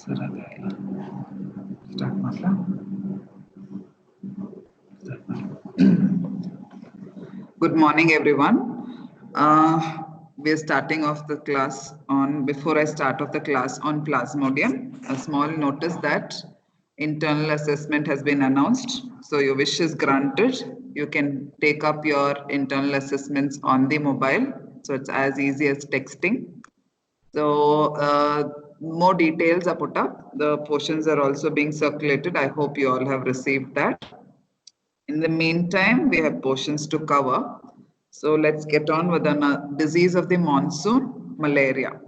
Good morning, everyone. We're starting off the class on, before I start off the class on Plasmodium, a small notice that internal assessment has been announced. So your wish is granted. You can take up your internal assessments on the mobile. So it's as easy as texting. So more details are put up. The portions are also being circulated. I hope you all have received that. In the meantime, we have portions to cover. So let's get on with the disease of the monsoon, malaria.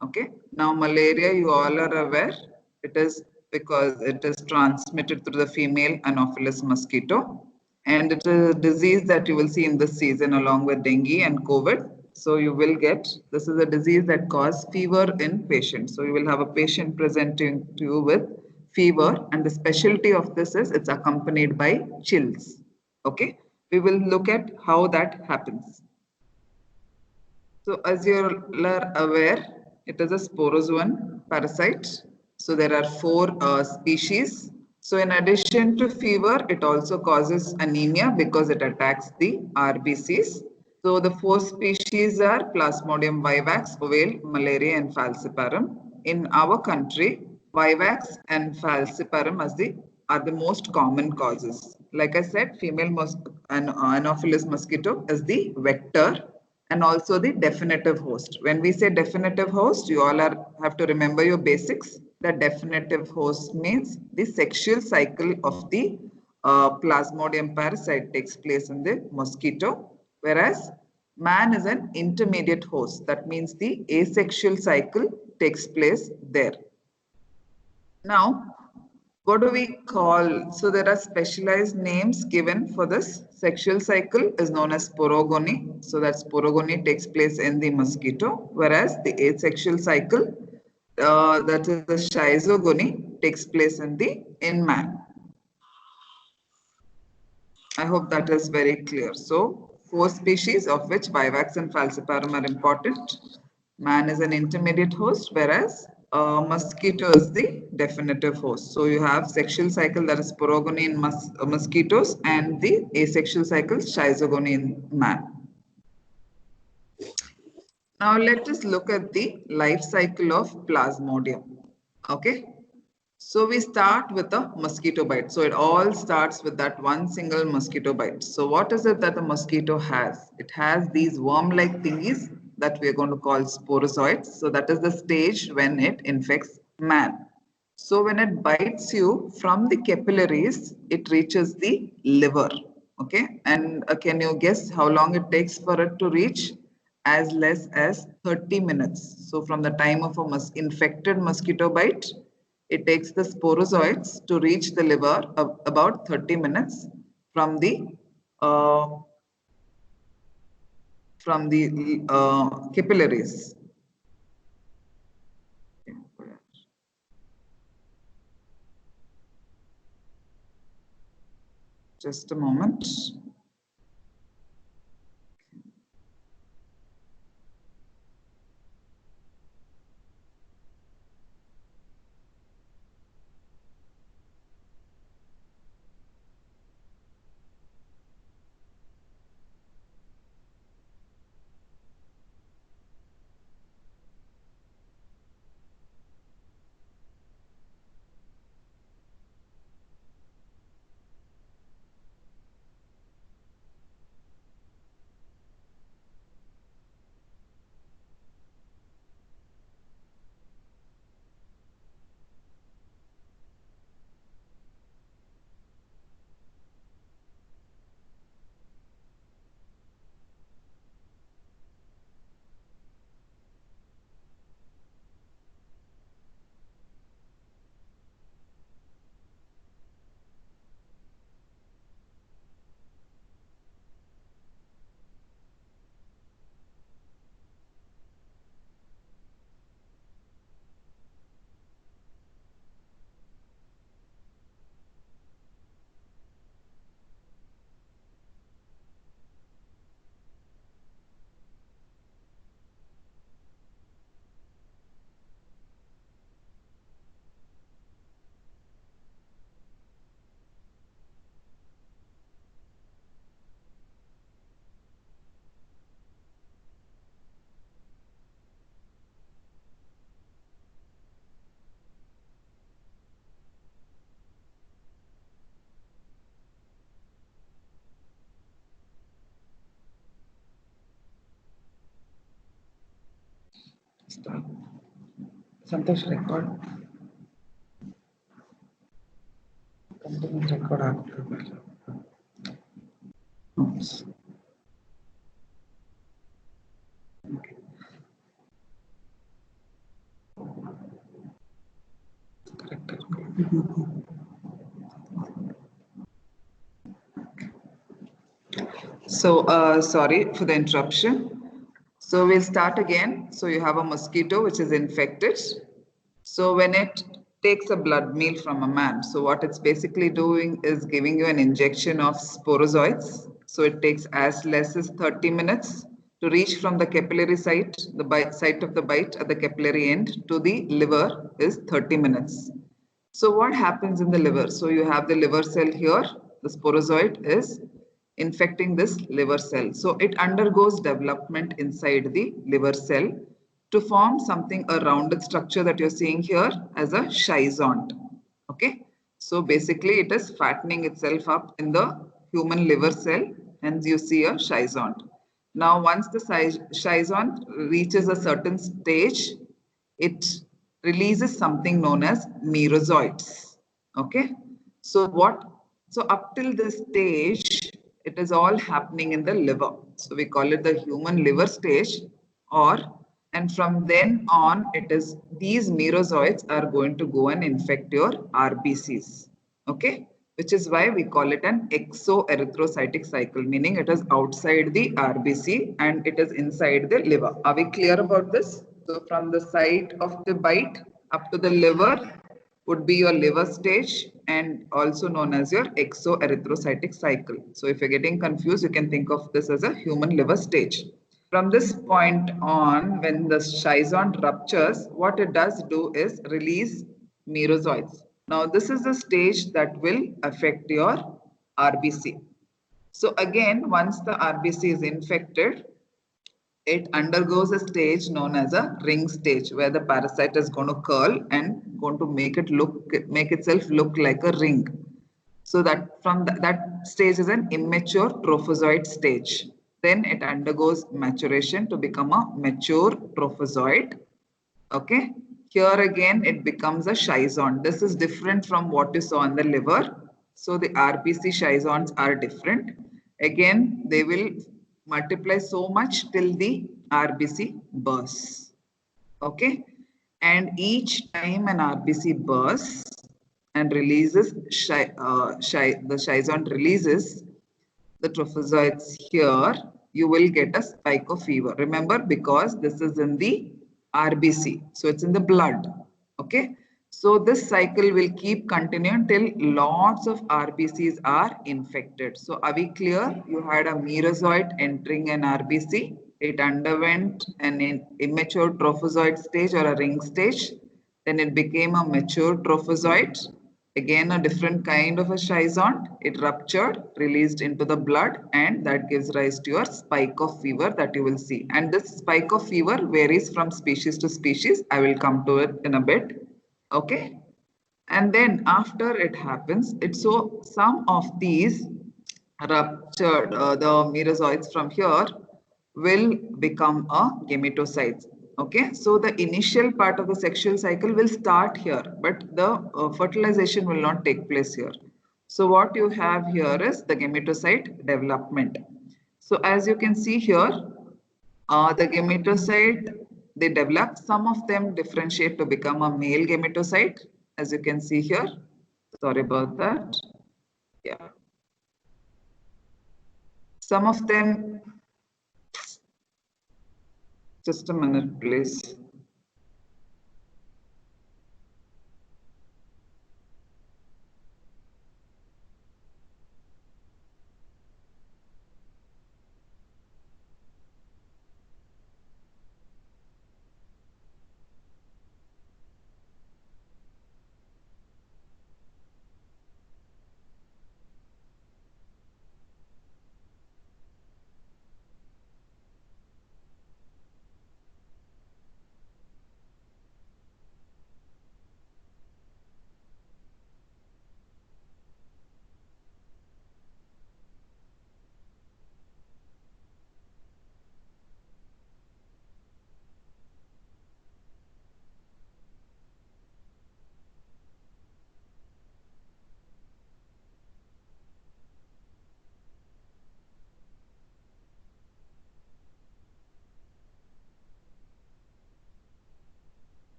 Okay. Now, malaria, you all are aware, it is because it is transmitted through the female Anopheles mosquito. And it is a disease that you will see in this season along with dengue and COVID. So you will get, this is a disease that causes fever in patients. So you will have a patient presenting to you with fever, and the specialty of this is it's accompanied by chills. Okay, we will look at how that happens. So as you're aware, it is a sporozoan parasite. So there are four species. So in addition to fever, it also causes anemia because it attacks the RBCs. So the four species are Plasmodium vivax, ovale, malaria, and falciparum. In our country, vivax and falciparum are the most common causes. Like I said, female Anopheles mosquito is the vector and also the definitive host. When we say definitive host, you all have to remember your basics. The definitive host means the sexual cycle of the Plasmodium parasite takes place in the mosquito, whereas man is an intermediate host. That means the asexual cycle takes place there. Now, what do we call? So there are specialized names given for this. Sexual cycle is known as sporogony. So that sporogony takes place in the mosquito, whereas the asexual cycle, that is the schizogony, takes place in man. I hope that is very clear. So four species, of which vivax and falciparum are important. Man is an intermediate host, whereas mosquito is the definitive host. So you have sexual cycle, that is sporogony in mosquitoes, and the asexual cycle, schizogony in man. Now let us look at the life cycle of Plasmodium. Okay. So we start with a mosquito bite. So it all starts with that one single mosquito bite. So what is it that the mosquito has? It has these worm-like thingies that we are going to call sporozoites. So that is the stage when it infects man. So when it bites you from the capillaries, it reaches the liver. Okay. And can you guess how long it takes for it to reach? As less as 30 minutes. So from the time of a infected mosquito bite, it takes the sporozoites to reach the liver about 30 minutes from the capillaries. Just a moment. Start. Santosh, record. Continue record after. Oops. Okay. Correct. So, sorry for the interruption. So we'll start again. So you have a mosquito which is infected. So when it takes a blood meal from a man, so what it's basically doing is giving you an injection of sporozoites. So it takes as less as 30 minutes to reach from the capillary site, the site of the bite at the capillary end to the liver is 30 minutes. So what happens in the liver? So you have the liver cell here, the sporozoite is infecting this liver cell. So it undergoes development inside the liver cell to form something, a rounded structure that you're seeing here as a schizont. Okay. So basically it is fattening itself up in the human liver cell, hence you see a schizont. Now once the schizont reaches a certain stage, it releases something known as merozoites. Okay. So what? So up till this stage, it is all happening in the liver. So we call it the human liver stage, or and from then on, it is these merozoites are going to go and infect your RBCs. Okay, which is why we call it an exoerythrocytic cycle, meaning it is outside the RBC and it is inside the liver. Are we clear about this? So from the site of the bite up to the liver would be your liver stage and also known as your exoerythrocytic cycle. So if you're getting confused, you can think of this as a human liver stage. From this point on, when the schizont ruptures, what it does do is release merozoites. Now, this is the stage that will affect your RBC. So again, once the RBC is infected, it undergoes a stage known as a ring stage, where the parasite is going to curl and going to make itself look like a ring. So that from that stage is an immature trophozoite stage. Then it undergoes maturation to become a mature trophozoite. Okay. Here again, it becomes a schizont. This is different from what you saw in the liver. So the RBC schizonts are different. Again, they will multiply so much till the RBC bursts. Okay. And each time an RBC bursts and releases, the schizont releases the trophozoites here, you will get a spike of fever. Remember, because this is in the RBC, so it's in the blood. Okay, so this cycle will keep continuing till lots of RBCs are infected. So are we clear? You had a merozoite entering an RBC. It underwent an immature trophozoite stage or a ring stage. Then it became a mature trophozoite. Again, a different kind of a schizont. It ruptured, released into the blood, and that gives rise to your spike of fever that you will see. And this spike of fever varies from species to species. I will come to it in a bit. Okay. And then after it happens, so some of these ruptured, the merozoites from here will become a gametocytes. Okay, so the initial part of the sexual cycle will start here, but the fertilization will not take place here. So what you have here is the gametocyte development. So as you can see here, the gametocyte, they develop, some of them differentiate to become a male gametocyte, as you can see here. Sorry about that. Yeah. Some of them, just a minute, please.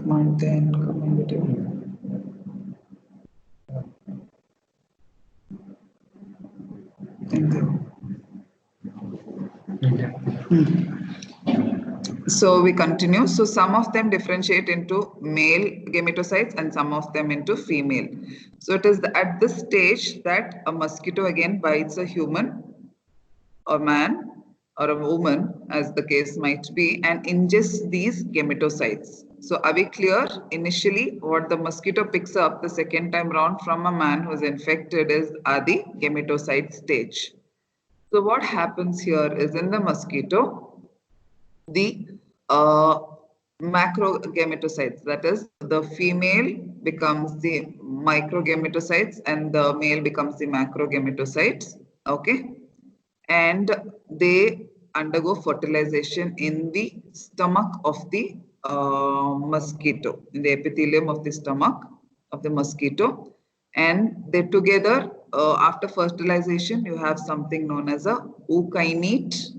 maintain community. Thank you. So we continue. So some of them differentiate into male gametocytes and some of them into female. So it is at this stage that a mosquito again bites a human, a man, or a woman, as the case might be, and ingests these gametocytes. So are we clear? Initially, what the mosquito picks up the second time round from a man who is infected are the gametocyte stage. So what happens here is in the mosquito, the macrogametocytes, that is, the female becomes the microgametocytes and the male becomes the macrogametocytes. Okay, and they undergo fertilization in the stomach of the mosquito, in the epithelium of the stomach of the mosquito, and they together, after fertilization, you have something known as a ookinete.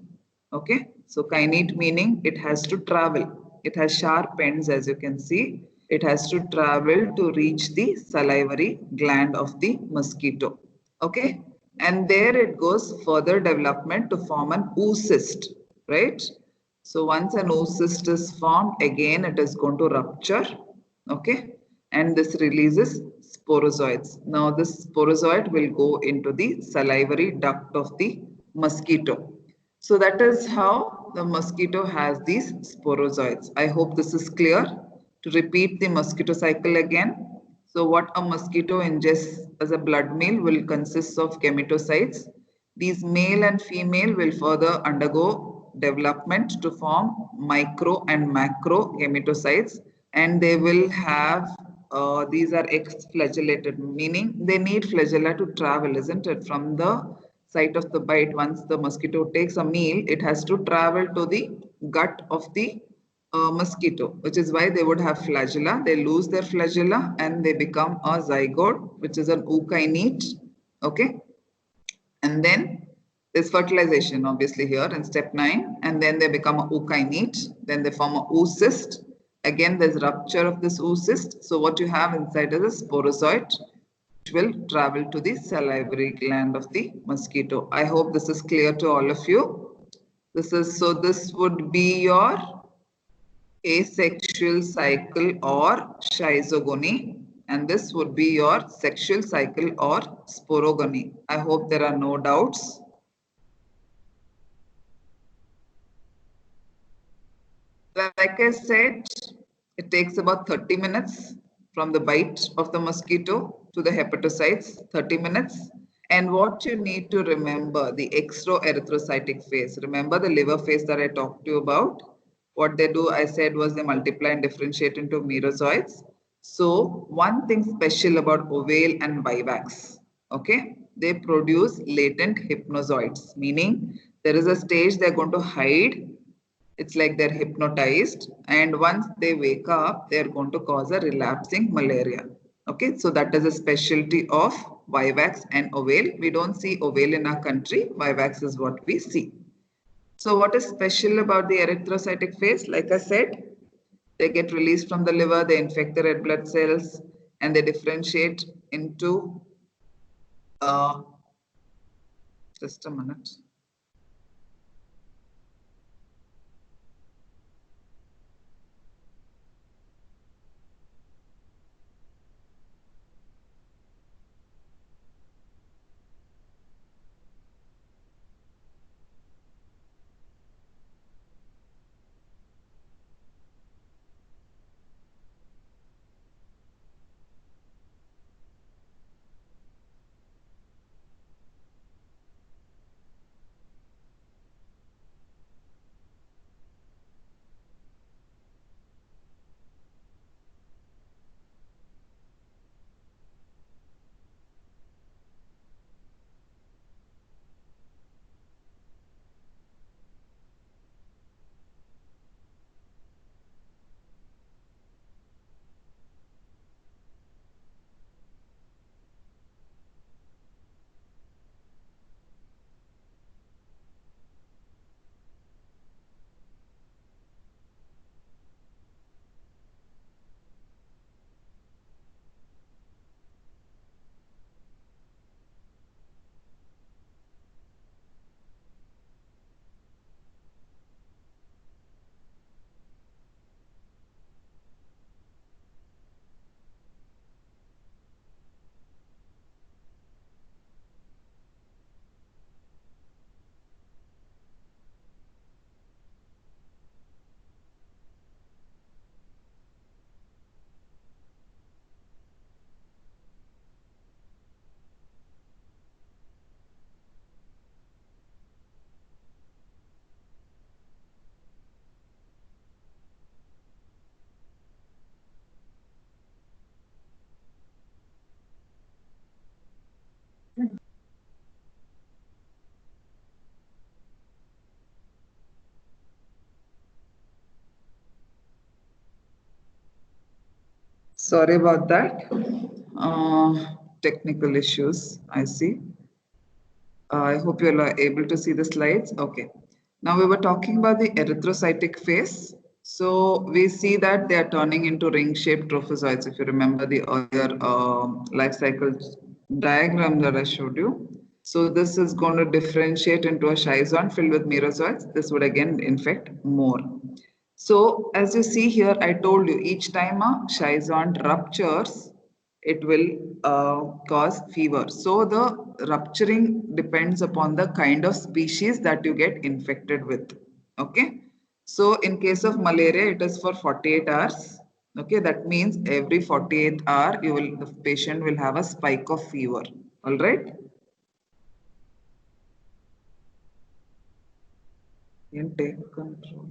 Okay, so kinete meaning it has to travel. It has sharp ends, as you can see. It has to travel to reach the salivary gland of the mosquito. Okay, and there it goes further development to form an oocyst, right? So once an oocyst is formed, again it is going to rupture. Okay, and this releases sporozoids. Now this sporozoid will go into the salivary duct of the mosquito. So that is how the mosquito has these sporozoids. I hope this is clear. To repeat the mosquito cycle again. So what a mosquito ingests as a blood meal will consist of gametocytes. These male and female will further undergo development to form micro and macro gametocytes, and they will have these are ex-flagellated, meaning they need flagella to travel, isn't it? From the site of the bite, once the mosquito takes a meal, it has to travel to the gut of the mosquito, which is why they would have flagella. They lose their flagella and they become a zygote, which is an ookinete. Okay, and then there's fertilization obviously here in step 9, and then they become a ookinete, then they form a oocyst. Again there's rupture of this oocyst, so what you have inside is a sporozoid which will travel to the salivary gland of the mosquito. I hope this is clear to all of you. This would be your asexual cycle or schizogony, and this would be your sexual cycle or sporogony. I hope there are no doubts. Like I said, it takes about 30 minutes from the bite of the mosquito to the hepatocytes, 30 minutes. And what you need to remember, the extraerythrocytic phase. Remember the liver phase that I talked to you about? What they do, I said, was they multiply and differentiate into merozoites. So one thing special about ovale and vivax, okay, they produce latent hypnozoites, meaning there is a stage they're going to hide. It's like they're hypnotized, and once they wake up, they're going to cause a relapsing malaria. Okay, so that is a specialty of vivax and ovale. We don't see ovale in our country. Vivax is what we see. So what is special about the erythrocytic phase? Like I said, they get released from the liver, they infect the red blood cells, and they differentiate into, just a minute. Sorry about that. Technical issues, I see. I hope you are able to see the slides. Okay. Now we were talking about the erythrocytic phase. So we see that they are turning into ring-shaped trophozoites. If you remember the earlier life cycle diagram that I showed you. So this is going to differentiate into a schizon filled with merozoites. This would again infect more. So as you see here, I told you each time a schizon ruptures, it will cause fever. So the rupturing depends upon the kind of species that you get infected with. Okay. So in case of malaria, it is for 48 hours. Okay. That means every 48 hour, the patient will have a spike of fever. All right. Can take control.